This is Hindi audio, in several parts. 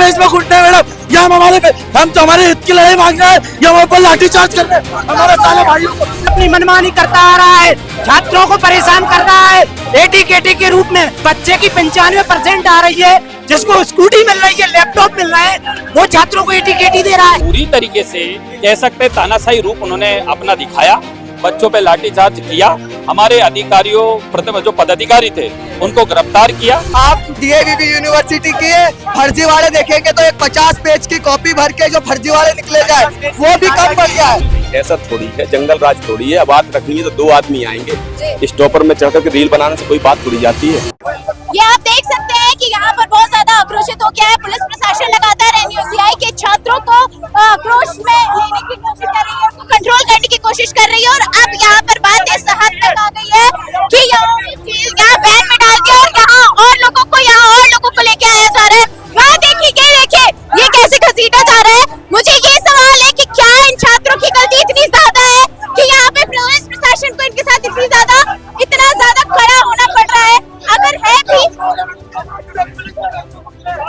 भेष में घुटने मैडम, या हम तो हमारे हित की लड़ाई मांग रहे हैं, या हमारे पर लाठीचार्ज कर रहे हैं हमारे साले भाइयों को। अपनी मनमानी करता आ रहा है, छात्रों को परेशान कर रहा है एटीकेटी के रूप में। बच्चे की 95% आ रही है, जिसको स्कूटी मिल रही है, लैपटॉप मिल रहा है, वो छात्रों को एटीकेटी दे रहा है। पूरी तरीके से कह सकते हैं तानाशाही रूप उन्होंने अपना दिखाया, बच्चों पे लाठीचार्ज किया, हमारे अधिकारियों प्रथम जो पदाधिकारी थे उनको गिरफ्तार किया। आप डीएवीबी यूनिवर्सिटी के फर्जीवाड़े देखेंगे तो एक 50 पेज की कॉपी भर के जो फर्जीवाड़े निकले जाए वो भी कम बढ़िया है। ऐसा थोड़ी है, जंगल राज थोड़ी है। अब बात रखनी है तो दो आदमी आएंगे, स्टॉपर में चढ़कर के रील बनाने से कोई बात थोड़ी जाती है। ये आप देख सकते हैं कि यहाँ पर बहुत ज्यादा आक्रोशित हो गया है। पुलिस प्रशासन लगातार एनयूसीआई के छात्रों को आक्रोश में लेने की कोशिश कर रही है, उनको कंट्रोल करने की कोशिश कर रही है। और अब यहाँ पर बात इस हद तक आ गई है कि यहाँ वैन में डाल के और यहाँ और लोगों को लेके आया जा रहा है। वहाँ देखिए ये कैसे घसीटा जा रहा है। मुझे ये सवाल है कि क्या इन छात्रों की गलती इतनी ज्यादा है कि यहाँ पे पुलिस प्रशासन को इनके साथ इतना ज्यादा खड़ा होना पड़ रहा है? अगर है भी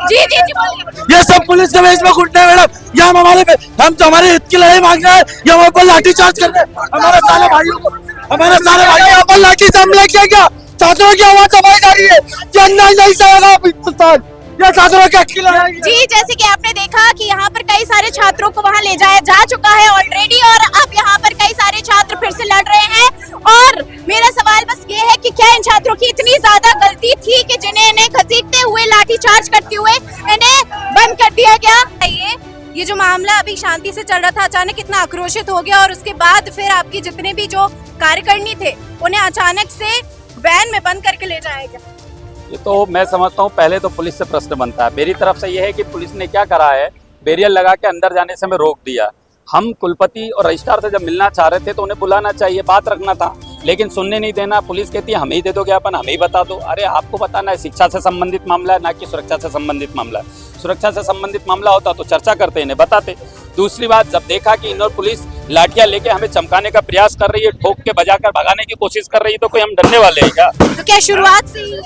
जी बोलिए। ये सब पुलिस के भेष में घुटने मैडम, या हम तो हमारे हित की लड़ाई मांग रहे हैं, या हमारे पर लाठीचार्ज कर रहे हैं हमारे साले भाइयों को। हमारे साले भाइयों यहाँ पर लाठी से हमले किया गया, छात्रों की आवाज दबाई जा रही है, ये अन्याय नहीं सहेगा हिंदुस्तान, ये छात्रों के हक की लड़ाई है। जी, जैसे कि आपने देखा कि यहाँ पर कई सारे छात्रों को वहाँ ले जाया जा चुका है ऑलरेडी, और अब यहाँ पर कई सारे छात्र फिर से लड़ रहे हैं। और मेरा सवाल बस ये है कि क्या इन छात्रों की इतनी ज्यादा गलती थी कि जिन्हें इन्हें घसीटते हुए लाठीचार्ज करते हुए इन्हें बंद कर दिया गया? ये जो मामला अभी शांति से चल रहा था, अचानक इतना आक्रोशित हो गया और उसके बाद फिर आपकी जितने भी जो कार्यकर्मी थे उन्हें अचानक से वैन में बंद करके ले जाया गया। ये तो मैं समझता हूँ पहले तो पुलिस से प्रश्न बनता है। मेरी तरफ से ये है कि पुलिस ने क्या करा है, बैरियर लगा के अंदर जाने से हमें रोक दिया। हम कुलपति और रजिस्ट्रार से जब मिलना चाह रहे थे तो उन्हें बुलाना चाहिए, बात रखना था, लेकिन सुनने नहीं देना। पुलिस कहती है हमें ही दे दो ज्ञापन, हमें ही बता दो। अरे आपको बताना है, शिक्षा से संबंधित मामला है, ना कि सुरक्षा से संबंधित मामला है। सुरक्षा से संबंधित मामला होता तो चर्चा करते, इन्हें बताते। दूसरी बात, जब देखा कि इन्होंने पुलिस लाठियां लेके हमें चमकाने का प्रयास कर रही है, ठोक के बजाकर भगाने की कोशिश कर रही है, तो कोई हम डरने वाले हैं क्या? तो क्या शुरुआत से ही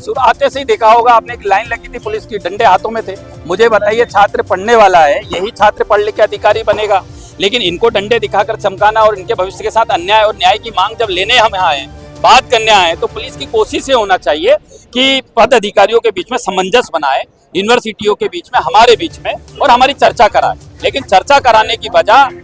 शुरुआत से ही देखा होगा आपने, एक लाइन लगी थी पुलिस की, डंडे हाथों में थे। मुझे बताइए, छात्र पढ़ने वाला है, यही छात्र पढ़ लिख के अधिकारी बनेगा, लेकिन इनको डंडे दिखाकर चमकाना और इनके भविष्य के साथ अन्याय और न्याय की मांग जब लेने हम यहाँ आए, बात करने आए, तो पुलिस की कोशिश ये होना चाहिए कि पद अधिकारियों के बीच में सामंजस्य बनाए, यूनिवर्सिटियों के बीच में, हमारे बीच में, और हमारी चर्चा कराए। लेकिन चर्चा कराने की बजाय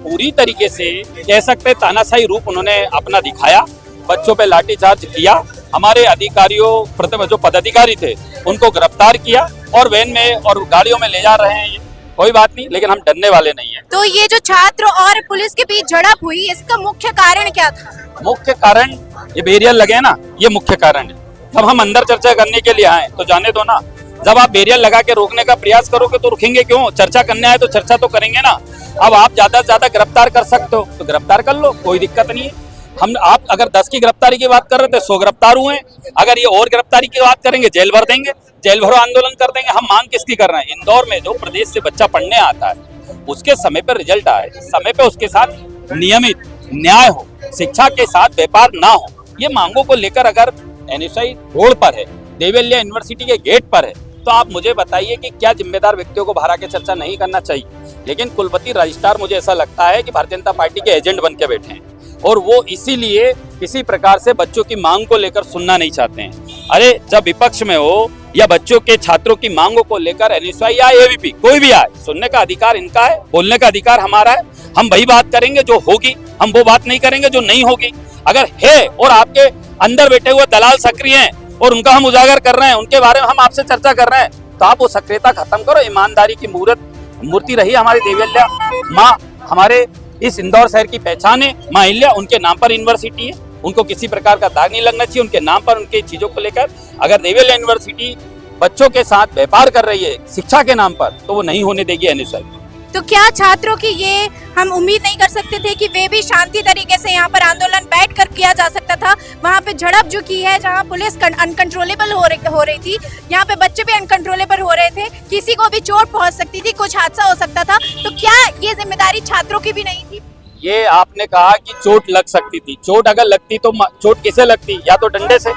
पूरी तरीके से कह सकते हैं तानाशाही रूप उन्होंने अपना दिखाया, बच्चों पे लाठीचार्ज किया, हमारे अधिकारियों प्रथम जो पदाधिकारी थे उनको गिरफ्तार किया और वैन में और गाड़ियों में ले जा रहे हैं। कोई बात नहीं, लेकिन हम डरने वाले नहीं हैं। तो ये जो छात्र और पुलिस के बीच झड़प हुई, इसका मुख्य कारण क्या था? मुख्य कारण ये बैरियर लगे ना, ये मुख्य कारण है। जब हम अंदर चर्चा करने के लिए आए तो जाने दो ना। जब आप बैरियर लगा के रोकने का प्रयास करोगे तो रुकेंगे क्यों? चर्चा करने आए तो चर्चा तो करेंगे ना। अब आप ज्यादा से ज्यादा गिरफ्तार कर सकते हो तो गिरफ्तार कर लो, कोई दिक्कत नहीं है। आप अगर 10 की गिरफ्तारी की बात कर रहे थे, 100 गिरफ्तार हुए। अगर ये और गिरफ्तारी की बात करेंगे, जेल भर देंगे, जेल भरो आंदोलन कर देंगे। हम मांग किसकी कर रहे हैं? इंदौर में जो प्रदेश से बच्चा पढ़ने आता है उसके समय पर रिजल्ट आए, समय पे उसके साथ नियमित न्याय हो, शिक्षा के साथ व्यापार ना हो, ये मांगों को लेकर अगर एनयूसीआई रोड पर है, देवेलिया यूनिवर्सिटी के गेट पर है, तो आप मुझे बताइए कि क्या जिम्मेदार व्यक्तियों को बाहर आके चर्चा नहीं करना चाहिए? लेकिन कुलपति रजिस्ट्रार मुझे ऐसा लगता है कि भारतीय जनता पार्टी के एजेंट बन के बैठे हैं और वो इसीलिए किसी प्रकार से बच्चों की मांग को लेकर सुनना नहीं चाहते हैं। अरे जब विपक्ष में हो या बच्चों के छात्रों की मांगों को लेकर एनयूसीआई या एबीवीपी कोई भी आए, सुनने का अधिकार इनका है, बोलने का अधिकार हमारा है। हम वही बात करेंगे जो होगी, हम वो बात नहीं करेंगे जो नहीं होगी। अगर है और आपके अंदर बैठे हुए दलाल सक्रिय हैं और उनका हम उजागर कर रहे हैं, उनके बारे में हम आपसे चर्चा कर रहे हैं, तो आप वो सक्रियता खत्म करो। ईमानदारी की मूर्ति रही हमारी देवेल्या माँ, हमारे इस इंदौर शहर की पहचान है। माँ अहिल्या, उनके नाम पर यूनिवर्सिटी है, उनको किसी प्रकार का दाग नहीं लगना चाहिए। उनके नाम पर उनकी चीजों को लेकर अगर देवेलिया यूनिवर्सिटी बच्चों के साथ व्यापार कर रही है शिक्षा के नाम पर, तो वो नहीं होने देगी एनयूसीआई। तो क्या छात्रों की ये हम उम्मीद नहीं कर सकते थे कि वे भी शांति तरीके से यहाँ पर आंदोलन बैठकर किया जा सकता था? वहाँ पे झड़प जो की है, जहाँ पुलिस अनकंट्रोलेबल हो रही थी, यहाँ पे बच्चे भी अनकंट्रोलेबल हो रहे थे, किसी को भी चोट पहुँच सकती थी, कुछ हादसा हो सकता था। तो क्या ये जिम्मेदारी छात्रों की भी नहीं थी? ये आपने कहा कि चोट लग सकती थी। चोट अगर लगती तो चोट किसे लगती? या तो डंडे से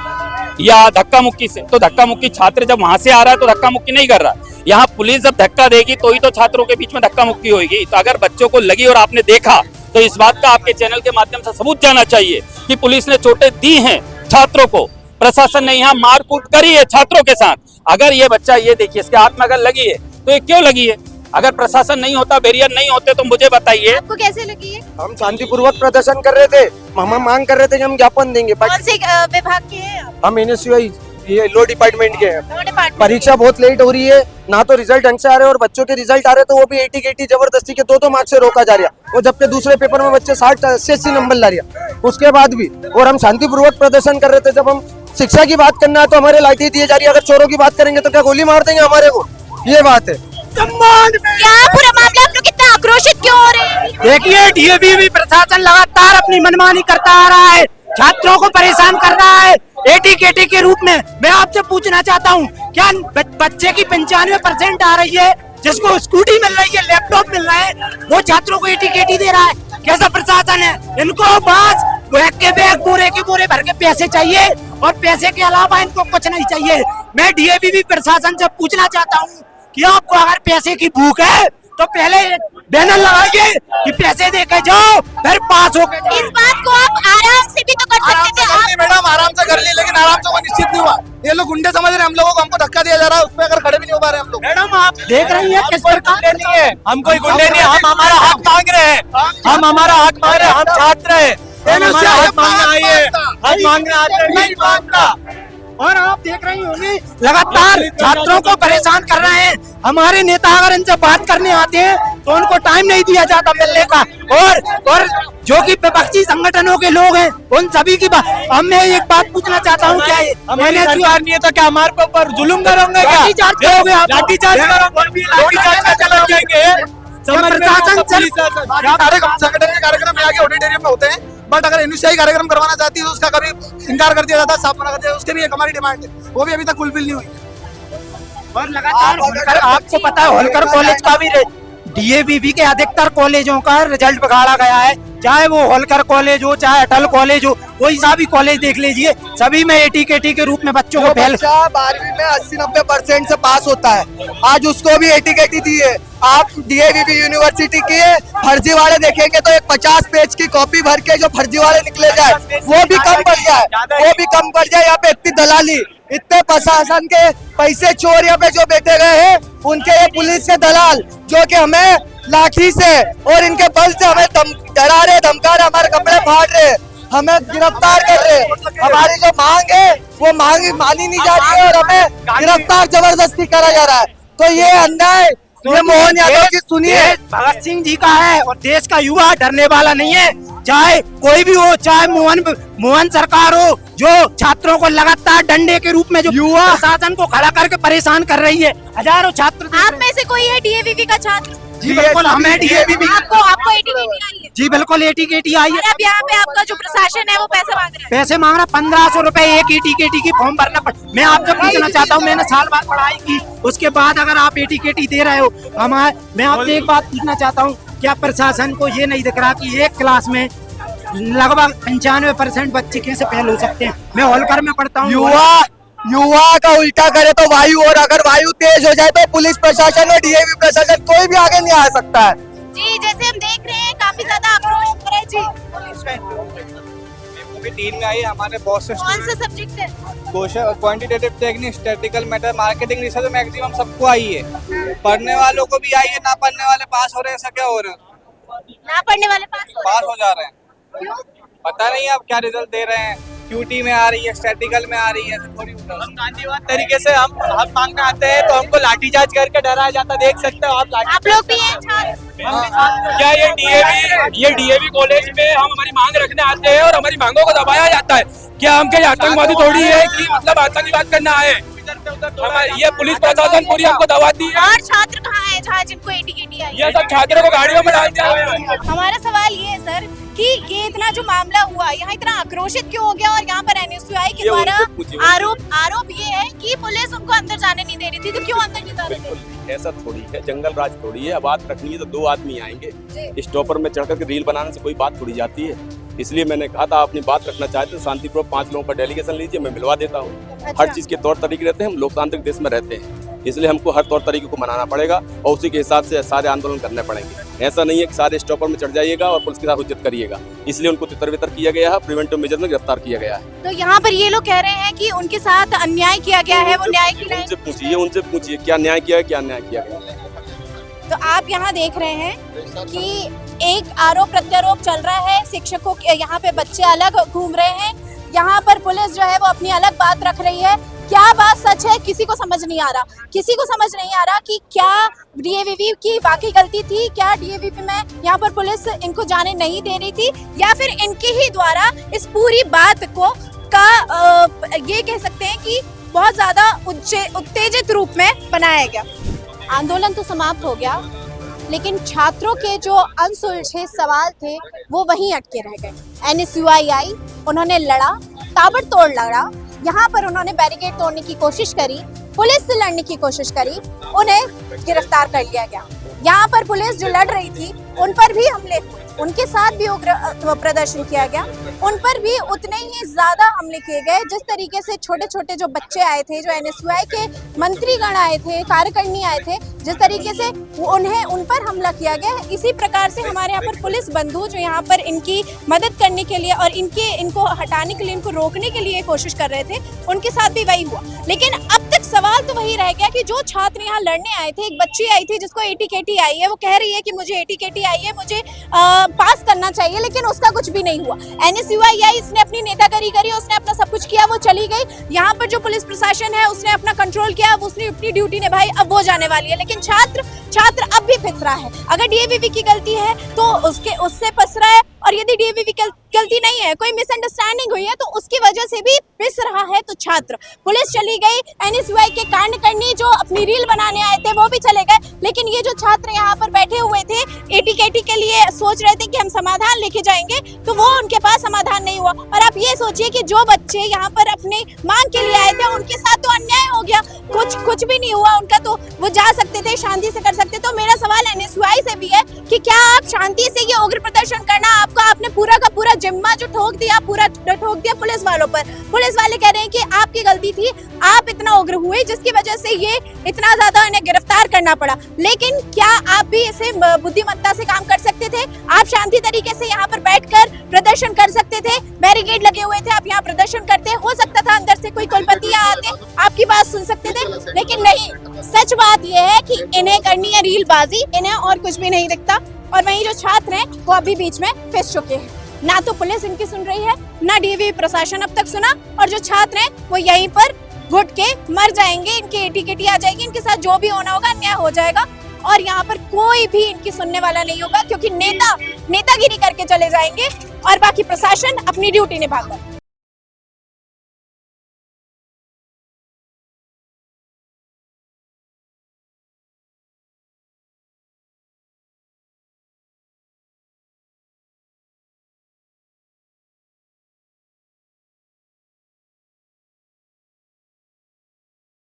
या धक्का मुक्की से। तो धक्का मुक्की छात्र जब वहां से आ रहा है तो धक्का मुक्की नहीं कर रहा। यहाँ पुलिस जब धक्का देगी तो ही तो छात्रों के बीच में धक्का मुक्की होगी। तो अगर बच्चों को लगी और आपने देखा तो इस बात का आपके चैनल के माध्यम से सबूत जाना चाहिए कि पुलिस ने चोटें दी हैं छात्रों को, प्रशासन ने यहाँ मार कूट करी है छात्रों के साथ। अगर ये बच्चा, ये देखिए इसके हाथ में अगर लगी है तो ये क्यों लगी है? अगर प्रशासन नहीं होता, बैरियर नहीं होते तो मुझे बताइए। आपको कैसे लगी है? हम शांतिपूर्वक प्रदर्शन कर रहे थे, हम मांग कर रहे थे कि हम ज्ञापन देंगे। कौन से विभाग के हैं आप? हम NSUI ये लॉ डिपार्टमेंट के हैं। दो डिपार्टमेंट परीक्षा बहुत लेट हो रही है, ना तो रिजल्ट ढंग से आ रहे और बच्चों के रिजल्ट आ रहे तो वो भी 80 जबरदस्ती के 2 मार्क्स से रोका जा रहा है। और जबकि दूसरे पेपर में बच्चे 60-80 नंबर ला रहे हैं उसके बाद भी। और हम शांतिपूर्वक प्रदर्शन कर रहे थे। जब हम शिक्षा की बात करना है तो हमारे लाठी दिए जा रही है, अगर चोरों की बात करेंगे तो क्या गोली मार देंगे हमारे को? ये बात है। क्या पूरा मामला आप लोग इतना आक्रोशित क्यों हो रहे हैं? देखिए डीएवी प्रशासन लगातार अपनी मनमानी करता आ रहा है, छात्रों को परेशान कर रहा है एटीकेटी के रूप में। मैं आपसे पूछना चाहता हूँ, क्या बच्चे की 95% आ रही है, जिसको स्कूटी मिल रही है, लैपटॉप मिल रहा है, वो छात्रों को एटीकेटी दे रहा है? कैसा प्रशासन है? इनको बस बैग के बैग, बोरे के बोरे भर के पैसे चाहिए और पैसे के अलावा इनको कुछ नहीं चाहिए। मैं डीएवी प्रशासन से पूछना चाहता हूँ कि आपको अगर पैसे की भूख है तो पहले बैनर लगाइए कि पैसे दे के जाओ, फिर पास हो गए। इस बात को आप आराम से भी तो कर सकते थे। मैडम आराम से कर ली, लेकिन आराम से वो निश्चित नहीं हुआ। ये लोग गुंडे समझ रहे हैं हम लोगों को, हमको धक्का दिया जा रहा है, उसमें अगर खड़े भी नहीं हो पा रहे हम लोग। मैडम आप देख रही हैं किस प्रकार नहीं है, हम कोई गुंडे नहीं, हम हमारा हक मांग रहे हैं, हम हमारा हक मांग रहे हैं, हम छात्र हैं, हमारा हक मांगना आइए, हक मांगना आते नहीं मांगता। और आप देख रही होंगी लगातार छात्रों को परेशान कर रहे हैं। हमारे नेता अगर इनसे बात करने आते हैं तो उनको टाइम नहीं दिया जाता मिलने का। और जो कि विपक्षी संगठनों के लोग हैं उन सभी की बात। अब मैं एक बात पूछना चाहता हूँ, क्या हमारी सरकार नहीं है तो क्या हमारे ऊपर जुलुम करोगे? लाठीचार्ज करोगे आप? लाठीचार्ज में चला जाएंगे। प्रशासन संगठन के कार्यक्रम में आगे ऑडिटोरियम में होते हैं, बट अगर NSUI कार्यक्रम करवाना चाहती है तो उसका कभी इनकार कर दिया जाता है, साफ मना कर दिया। उसके भी एक हमारी डिमांड है, वो भी अभी तक फुलफिल नहीं हुई। और लगातार होलकर, आपको पता है होलकर कॉलेज का भी डीएवी के अधिकतर कॉलेजों का रिजल्ट बिगाड़ा गया है। चाहे वो होलकर कॉलेज हो, चाहे अटल कॉलेज हो, कोई सा भी कॉलेज देख लीजिए, सभी में एटीकेटी के रूप में बच्चों को फेल। 12वीं में 80-90% से पास होता है, आज उसको भी एटीकेटी दी है। आप डीएवी यूनिवर्सिटी की फर्जी वाले देखेंगे तो एक 50 पेज की कॉपी भर के जो फर्जी वाले निकले जाए वो भी कम पड़ जाए, वो भी कम पड़ जाए। यहाँ पे इतनी दलाली, इतने प्रशासन के पैसे चोर यहाँ पे जो बैठे गए हैं, उनके ये पुलिस के दलाल जो कि हमें लाठी से और इनके बल से हमें डरा रहे, धमका रहे, हमारे कपड़े फाड़ रहे, हमें गिरफ्तार कर रहे। हमारी जो मांग है वो मांग मानी नहीं जा रही है और हमें गिरफ्तार जबरदस्ती करा जा रहा है। तो ये अन्याय ये मोहन यादव की सुनिए, भगत सिंह जी का है और देश का युवा डरने वाला नहीं है। चाहे कोई भी हो, चाहे मोहन सरकार हो, जो छात्रों को लगातार डंडे के रूप में जो युवा प्रशासन को खड़ा करके परेशान कर रही है। हजारों छात्र। आप में से कोई है डीएवी का छात्र? जी बिल्कुल, हमें डीएवी। आपको एटीकेटी आई है? जी बिल्कुल एटीकेटी आई है। और अब यहाँ पे आपका जो प्रशासन है वो पैसे मांग रहा है? पैसे मांग रहा, 1500 रुपए एक एटीकेटी की फॉर्म भरना पड़। मैं आपसे पूछना चाहता हूँ, मैंने साल बाद पढ़ाई की, उसके बाद अगर आप एटीकेटी दे रहे हो मैं आपसे एक बात पूछना चाहता हूँ, क्या प्रशासन को ये नहीं दिख रहा कि एक क्लास में लगभग 95% बच्चे कैसे फेल हो सकते हैं? मैं होलकर में पढ़ता हूँ। युवा का उल्टा करे तो वायु, और अगर वायु तेज हो जाए तो पुलिस प्रशासन और डीएवी प्रशासन कोई भी आगे नहीं आ सकता है। जी जैसे हम देख रहे हैं काफी ज्यादा आक्रोश हो रहा है। जी टीम में आई हमारे बॉस से। कौन सा सब्जेक्ट है? Quantitative technique, statistical matter, marketing, research, maximum सबको आई है। पढ़ने वालों को भी आई है, ना पढ़ने वाले पास हो रहे हैं। ऐसा क्या हो रहा है? ना पढ़ने वाले पास हो जा रहे हैं। क्यों? पता नहीं आप क्या रिजल्ट दे रहे हैं। क्यूटी में आ रही है, स्टैटिकल में आ रही है, थोड़ी हम गांधीवाद तरीके से हम मांगने आते हैं तो हमको लाठीचार्ज करके डराया जाता, देख सकते हो आप लोग भी हैं छात्र? क्या ये डीएवी कॉलेज में हम हमारी मांग रखने आते हैं और हमारी मांगों को दबाया जाता है? क्या हम कहीं आतंकवादी थोड़ी है कि मतलब आतंकवाद करना है? ये पुलिस प्रशासन पूरी हमको दबा दी है। और छात्र कहाँ है जहाँ जिनको एटीकेटी आई? ये सब छात्रों को गाड़ियों में डाल दिया है। हमारा सवाल ये है सर कि ये इतना जो मामला हुआ यहाँ इतना आक्रोशित क्यों हो गया, और यहाँ पर NSUI के द्वारा आरोप ये है कि पुलिस उनको अंदर जाने नहीं दे रही थी, तो क्यों अंदर नहीं जा रहे थे? ऐसा थोड़ी है, जंगल राज थोड़ी है। अब बात रखनी है तो 2 आदमी आएंगे, स्टॉपर में चढ़कर के रील बनाने से कोई बात थोड़ी जाती है। इसलिए मैंने कहा था अपनी बात रखना चाहते तो शांतिपूर्वक 5 लोगों का डेलीगेशन लीजिए, मैं मिलवा देता हूँ। हर चीज के तौर तरीके रहते हैं, हम लोकतांत्रिक देश में रहते हैं। इसलिए हमको हर तौर तरीके को मनाना पड़ेगा और उसी के हिसाब से सारे आंदोलन करने पड़ेंगे। ऐसा नहीं है कि सारे स्टॉपर में चढ़ जाइएगा और पुलिस के साथ उचित करिएगा, इसलिए उनको तितर-बितर किया गया है, प्रिवेंटिव मेजर में गिरफ्तार किया गया है। तो यहाँ पर ये लोग कह रहे हैं कि उनके साथ अन्याय किया गया है, वो न्याय की उनसे पूछिए क्या न्याय किया है, क्या अन्याय किया गया है। तो आप यहाँ देख रहे हैं कि एक आरोप प्रत्यारोप चल रहा है, शिक्षकों के यहाँ पे बच्चे अलग घूम रहे हैं, यहाँ पर पुलिस जो है वो अपनी अलग बात रख रही है। क्या बात सच है किसी को समझ नहीं आ रहा, किसी को समझ नहीं आ रहा कि क्या डीएवीवी की वाकई गलती थी, क्या डीएवीवी में यहाँ पर पुलिस इनको जाने नहीं दे रही थी, या फिर इनके ही द्वारा इस पूरी बात को ये कह सकते हैं कि बहुत ज्यादा उत्तेजित रूप में बनाया गया। आंदोलन तो समाप्त हो गया, लेकिन छात्रों के जो अनसुलझे सवाल थे वो वहीं अटके रह गए। एनएसयूआई आई, उन्होंने लड़ा, ताबड़तोड़ लड़ा, यहाँ पर उन्होंने बैरिकेड तोड़ने की कोशिश करी, पुलिस से लड़ने की कोशिश करी, उन्हें गिरफ्तार कर लिया गया। यहाँ पर पुलिस जो लड़ रही थी उन पर भी हमले हुए, उनके साथ भी उग्र प्रदर्शन किया गया, उन पर भी उतने ही ज्यादा हमले किए गए। जिस तरीके से छोटे छोटे जो बच्चे आए थे, जो एनएसयूआई के मंत्रीगण आए थे, कार्यकर्णी आए थे, जिस तरीके से उन पर हमला किया गया, इसी प्रकार से हमारे यहाँ पर पुलिस बंधु जो यहाँ पर इनकी मदद करने के लिए और इनको हटाने के लिए, इनको रोकने के लिए कोशिश कर रहे थे, उनके साथ भी वही हुआ। लेकिन अब तक सवाल तो वही रह गया कि जो छात्र यहाँ लड़ने आए थे, एक बच्ची आई थी जिसको एटीकेटी आई है, वो कह रही है कि मुझे एटीकेटी आई है, मुझे पास करना चाहिए, लेकिन उसका कुछ भी नहीं हुआ। एनएसयूआई आई, इसने अपनी नेतागिरी करी, उसने अपना सब कुछ किया, वो चली गई। यहाँ पर जो पुलिस प्रशासन है उसने अपना कंट्रोल किया, उसने अपनी ड्यूटी निभाई, अब वो जाने वाली है। लेकिन छात्र अब भी पिस रहा है। अगर डीएवीवी की गलती है तो उससे पिस रहा है, और यदि डीएवीवी गलती नहीं है, कोई मिसअंडरस्टैंडिंग हुई है तो उसकी वजह से भी पिस रहा है तो छात्र। पुलिस चली गई, एनएसयूआई के कार्यकर्णी जो अपनी रील बनाने आए थे वो भी चले गए, लेकिन ये जो छात्र यहाँ पर बैठे हुए थे, एटीकेटी के लिए सोच रहे थे कि हम समाधान लेके जाएंगे, तो वो उनके पास समाधान नहीं हुआ। और आप ये सोचिए कि जो बच्चे यहाँ पर अपने मांग के लिए आए थे उनके साथ तो अन्याय हो गया, कुछ भी नहीं हुआ उनका, तो वो जा सकते थे, शांति से कर सकते। तो मेरा सवाल एनएसयूआई से भी है कि क्या आप शांति से ये उग्र प्रदर्शन करना, आपने पूरा का पूरा जिम्मा जो ठोक दिया पुलिस वालों पर। पुलिस वाले कह रहे हैं कि आपकी गलती थी, आप इतना उग्र हुए जिसकी वजह से ये इतना ज्यादा इन्हें गिरफ्तार करना पड़ा। लेकिन क्या आप भी इसे बुद्धिमत्ता से काम कर सकते थे? आप शांति तरीके से यहाँ पर बैठकर प्रदर्शन कर सकते थे, बैरिकेड लगे हुए थे, आप यहाँ प्रदर्शन करते, हो सकता था अंदर से कोई कुलपति आते, आपकी बात सुन सकते थे, लेकिन नहीं। सच बात यह है कि इन्हें करनी है रीलबाजी, इन्हें और कुछ भी नहीं दिखता। और वहीं जो छात्र हैं वो अभी बीच में फिस चुके हैं, ना तो पुलिस इनकी सुन रही है, ना डीएवीवी प्रशासन अब तक सुना, और जो छात्र हैं वो यहीं पर घुट के मर जाएंगे, इनकी एटीकेटी आ जाएगी, इनके साथ जो भी होना होगा अन्याय हो जाएगा, और यहाँ पर कोई भी इनकी सुनने वाला नहीं होगा, क्योंकि नेतागिरी करके चले जाएंगे और बाकी प्रशासन अपनी ड्यूटी निभाकर।